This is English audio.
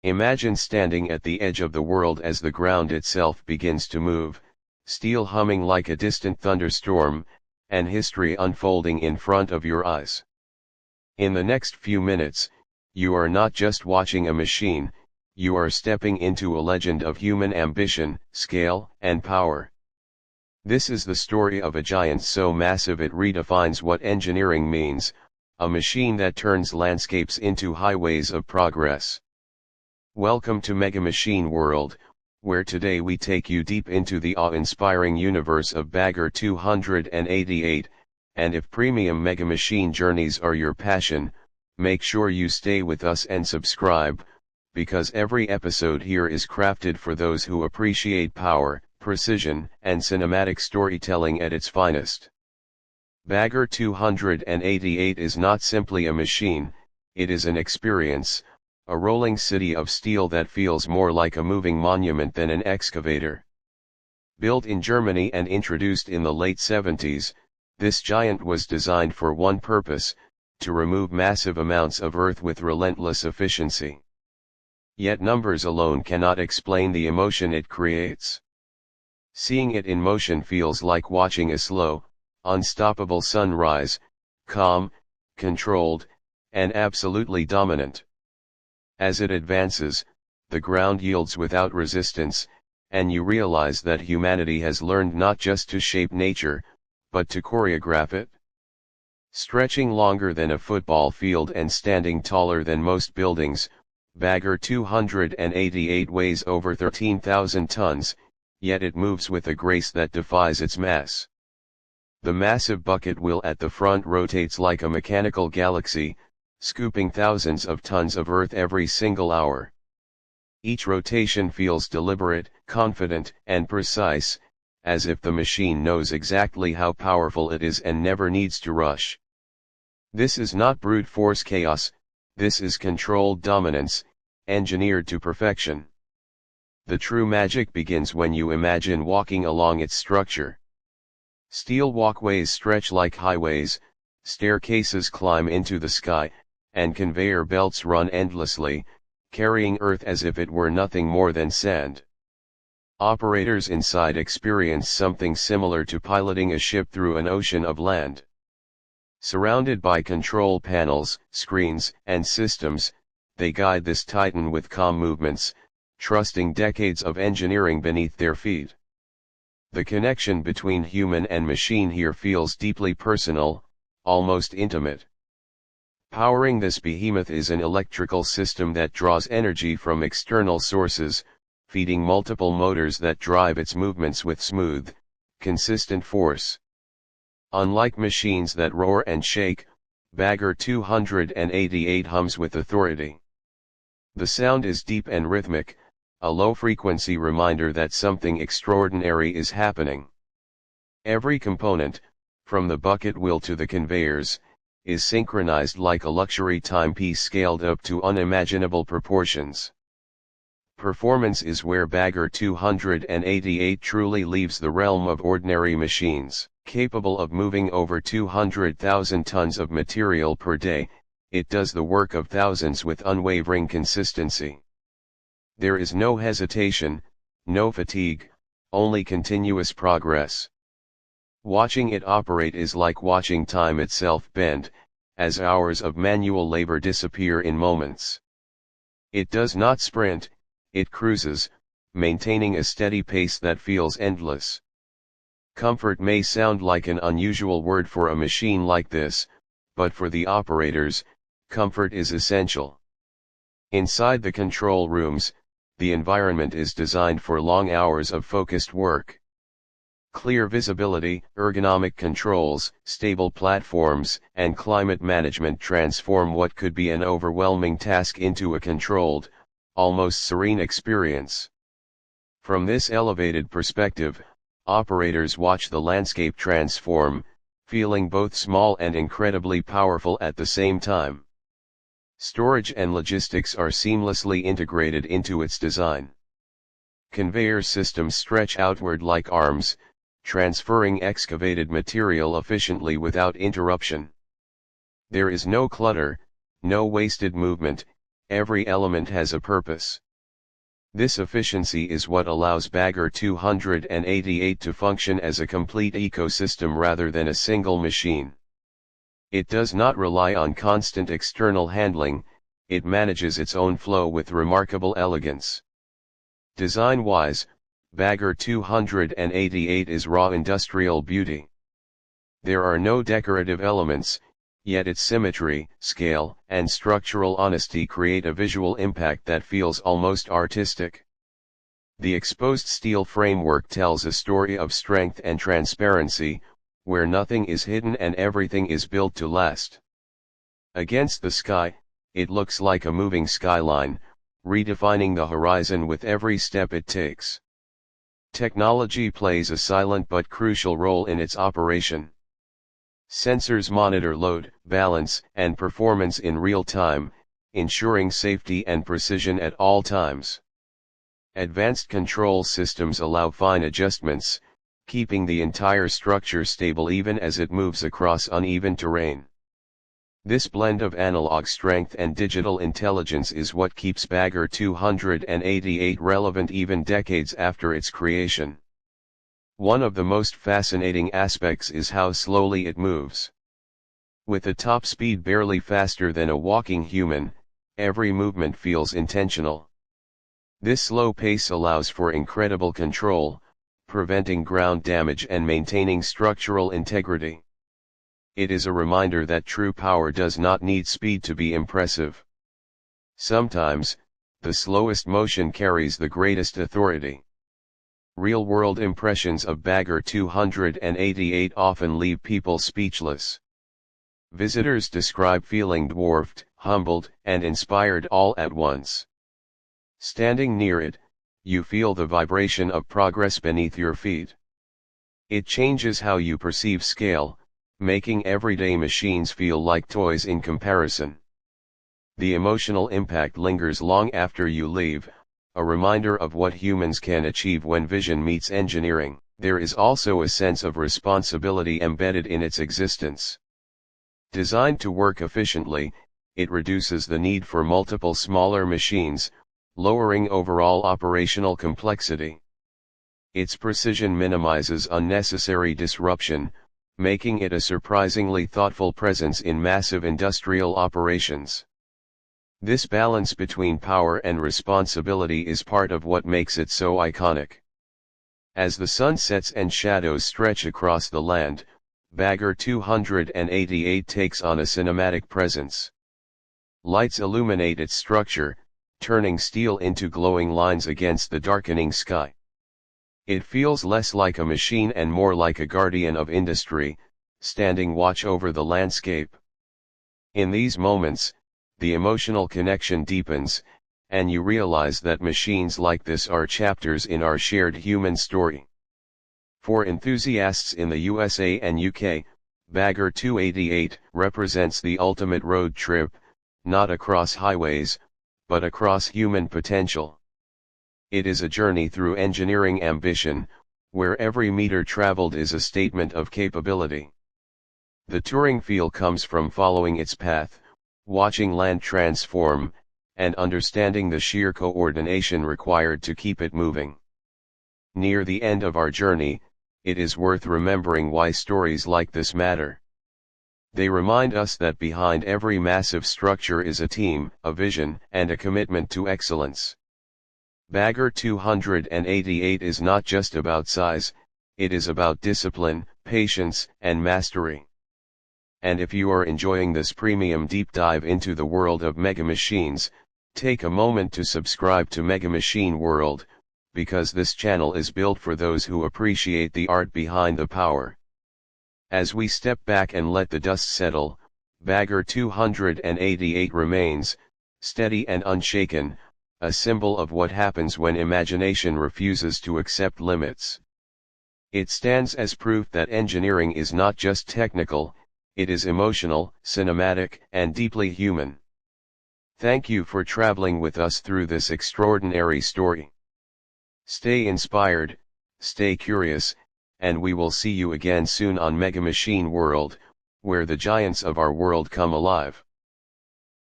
Imagine standing at the edge of the world as the ground itself begins to move, steel humming like a distant thunderstorm, and history unfolding in front of your eyes. In the next few minutes, you are not just watching a machine, you are stepping into a legend of human ambition, scale, and power. This is the story of a giant so massive it redefines what engineering means, a machine that turns landscapes into highways of progress. Welcome to Mega Machine World, where today we take you deep into the awe-inspiring universe of Bagger 288, and if premium Mega Machine journeys are your passion, make sure you stay with us and subscribe, because every episode here is crafted for those who appreciate power, precision, and cinematic storytelling at its finest. Bagger 288 is not simply a machine, it is an experience, a rolling city of steel that feels more like a moving monument than an excavator. Built in Germany and introduced in the late 70s, this giant was designed for one purpose, to remove massive amounts of earth with relentless efficiency. Yet numbers alone cannot explain the emotion it creates. Seeing it in motion feels like watching a slow, unstoppable sunrise, calm, controlled, and absolutely dominant. As it advances, the ground yields without resistance, and you realize that humanity has learned not just to shape nature, but to choreograph it. Stretching longer than a football field and standing taller than most buildings, Bagger 288 weighs over 13,000 tons, yet it moves with a grace that defies its mass. The massive bucket wheel at the front rotates like a mechanical galaxy, scooping thousands of tons of earth every single hour. Each rotation feels deliberate, confident, and precise, as if the machine knows exactly how powerful it is and never needs to rush. This is not brute force chaos, this is controlled dominance, engineered to perfection. The true magic begins when you imagine walking along its structure. Steel walkways stretch like highways, staircases climb into the sky, and conveyor belts run endlessly, carrying earth as if it were nothing more than sand. Operators inside experience something similar to piloting a ship through an ocean of land. Surrounded by control panels, screens, and systems, they guide this titan with calm movements, trusting decades of engineering beneath their feet. The connection between human and machine here feels deeply personal, almost intimate. Powering this behemoth is an electrical system that draws energy from external sources, feeding multiple motors that drive its movements with smooth, consistent force. Unlike machines that roar and shake, Bagger 288 hums with authority. The sound is deep and rhythmic, a low-frequency reminder that something extraordinary is happening. Every component, from the bucket wheel to the conveyors, is synchronized like a luxury timepiece scaled up to unimaginable proportions. Performance is where Bagger 288 truly leaves the realm of ordinary machines. Capable of moving over 200,000 tons of material per day, it does the work of thousands with unwavering consistency. There is no hesitation, no fatigue, only continuous progress. Watching it operate is like watching time itself bend, as hours of manual labor disappear in moments. It does not sprint, it cruises, maintaining a steady pace that feels endless. Comfort may sound like an unusual word for a machine like this, but for the operators, comfort is essential. Inside the control rooms, the environment is designed for long hours of focused work. Clear visibility, ergonomic controls, stable platforms, and climate management transform what could be an overwhelming task into a controlled, almost serene experience. From this elevated perspective, operators watch the landscape transform, feeling both small and incredibly powerful at the same time. Storage and logistics are seamlessly integrated into its design. Conveyor systems stretch outward like arms, transferring excavated material efficiently without interruption. There is no clutter, no wasted movement, every element has a purpose. This efficiency is what allows Bagger 288 to function as a complete ecosystem rather than a single machine. It does not rely on constant external handling, it manages its own flow with remarkable elegance. Design-wise, Bagger 288 is raw industrial beauty. There are no decorative elements, yet its symmetry, scale, and structural honesty create a visual impact that feels almost artistic. The exposed steel framework tells a story of strength and transparency, where nothing is hidden and everything is built to last. Against the sky, it looks like a moving skyline, redefining the horizon with every step it takes. Technology plays a silent but crucial role in its operation. Sensors monitor load, balance, and performance in real time, ensuring safety and precision at all times. Advanced control systems allow fine adjustments, keeping the entire structure stable even as it moves across uneven terrain. This blend of analog strength and digital intelligence is what keeps Bagger 288 relevant even decades after its creation. One of the most fascinating aspects is how slowly it moves. With a top speed barely faster than a walking human, every movement feels intentional. This slow pace allows for incredible control, preventing ground damage and maintaining structural integrity. It is a reminder that true power does not need speed to be impressive. Sometimes, the slowest motion carries the greatest authority. Real-world impressions of Bagger 288 often leave people speechless. Visitors describe feeling dwarfed, humbled, and inspired all at once. Standing near it, you feel the vibration of progress beneath your feet. It changes how you perceive scale, making everyday machines feel like toys in comparison. The emotional impact lingers long after you leave, a reminder of what humans can achieve when vision meets engineering. There is also a sense of responsibility embedded in its existence. Designed to work efficiently, it reduces the need for multiple smaller machines, lowering overall operational complexity. Its precision minimizes unnecessary disruption, making it a surprisingly thoughtful presence in massive industrial operations. This balance between power and responsibility is part of what makes it so iconic. As the sun sets and shadows stretch across the land, Bagger 288 takes on a cinematic presence. Lights illuminate its structure, turning steel into glowing lines against the darkening sky. It feels less like a machine and more like a guardian of industry, standing watch over the landscape. In these moments, the emotional connection deepens, and you realize that machines like this are chapters in our shared human story. For enthusiasts in the USA and UK, Bagger 288 represents the ultimate road trip, not across highways, but across human potential. It is a journey through engineering ambition, where every meter traveled is a statement of capability. The touring feel comes from following its path, watching land transform, and understanding the sheer coordination required to keep it moving. Near the end of our journey, it is worth remembering why stories like this matter. They remind us that behind every massive structure is a team, a vision, and a commitment to excellence. Bagger 288 is not just about size, it is about discipline, patience, and mastery. And if you are enjoying this premium deep dive into the world of mega machines, take a moment to subscribe to Mega Machine World, because this channel is built for those who appreciate the art behind the power. As we step back and let the dust settle, Bagger 288 remains, steady and unshaken, a symbol of what happens when imagination refuses to accept limits. It stands as proof that engineering is not just technical, it is emotional, cinematic, and deeply human. Thank you for traveling with us through this extraordinary story. Stay inspired, stay curious, and we will see you again soon on Mega Machine World, where the giants of our world come alive.